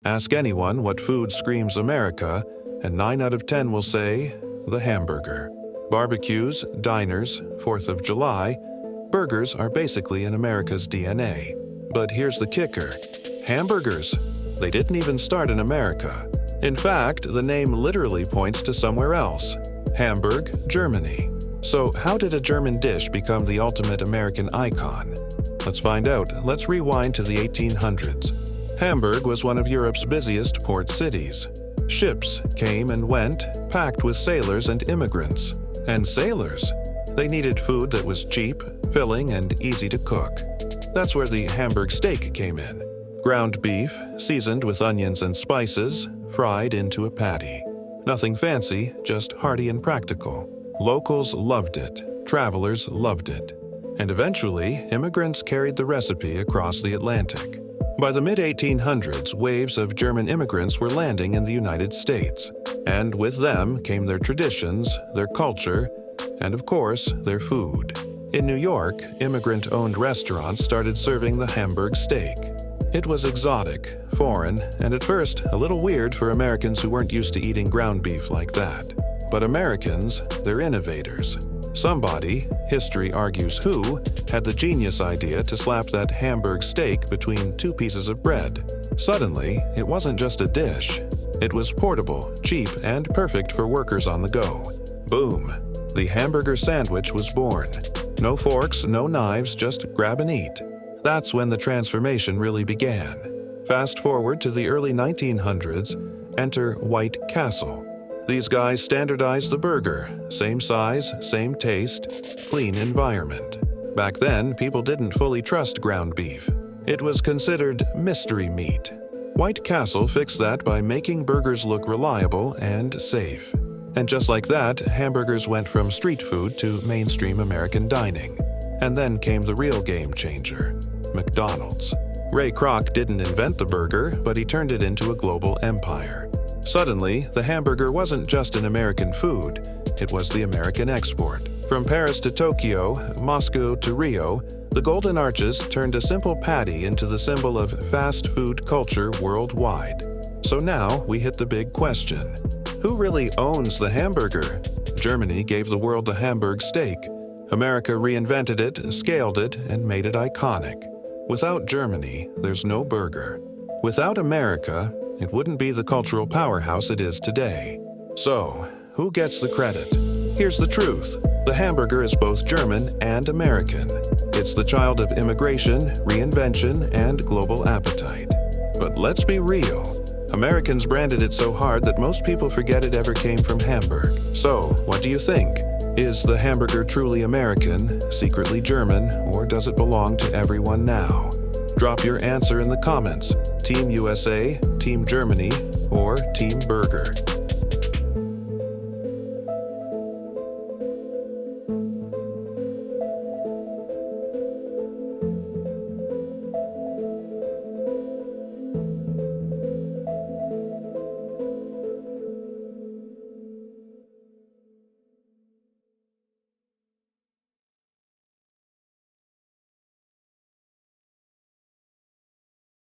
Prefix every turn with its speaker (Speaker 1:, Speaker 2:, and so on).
Speaker 1: Ask anyone what food screams America, and 9 out of 10 will say the hamburger. Barbecues, diners, 4th of July, burgers are basically in America's DNA. But here's the kicker: hamburgers. They didn't even start in America. In fact, the name literally points to somewhere else: Hamburg, Germany. So how did a German dish become the ultimate American icon? Let's find out. Let's rewind to the 1800s. Hamburg was one of Europe's busiest port cities. Ships came and went, packed with sailors and immigrants. And sailors? They needed food that was cheap, filling, and easy to cook. That's where the Hamburg steak came in. Ground beef, seasoned with onions and spices, fried into a patty. Nothing fancy, just hearty and practical. Locals loved it, travelers loved it. And eventually, immigrants carried the recipe across the Atlantic. By the mid-1800s, waves of German immigrants were landing in the United States. And with them came their traditions, their culture, and of course, their food. In New York, immigrant-owned restaurants started serving the Hamburg steak. It was exotic, foreign, and at first a little weird for Americans who weren't used to eating ground beef like that. But Americans, they're innovators. Somebody, history argues who, had the genius idea to slap that Hamburg steak between 2 pieces of bread. Suddenly, it wasn't just a dish. It was portable, cheap, and perfect for workers on the go. Boom! The hamburger sandwich was born. No forks, no knives, just grab and eat. That's when the transformation really began. Fast forward to the early 1900s, enter White Castle. These guys standardized the burger, same size, same taste, clean environment. Back then, people didn't fully trust ground beef. It was considered mystery meat. White Castle fixed that by making burgers look reliable and safe. And just like that, hamburgers went from street food to mainstream American dining. And then came the real game changer: McDonald's. Ray Kroc didn't invent the burger, but he turned it into a global empire. Suddenly, the hamburger wasn't just an American food, it was the American export. From Paris to Tokyo, Moscow to Rio, the Golden Arches turned a simple patty into the symbol of fast food culture worldwide. So now we hit the big question: who really owns the hamburger? Germany gave the world the Hamburg steak. America reinvented it, scaled it, and made it iconic. Without Germany, there's no burger. Without America, it wouldn't be the cultural powerhouse it is today. So, who gets the credit? Here's the truth: the hamburger is both German and American. It's the child of immigration, reinvention, and global appetite. But let's be real. Americans branded it so hard that most people forget it ever came from Hamburg. So, what do you think? Is the hamburger truly American, secretly German, or does it belong to everyone now? Drop your answer in the comments. Team USA, Team Germany, or Team Burger.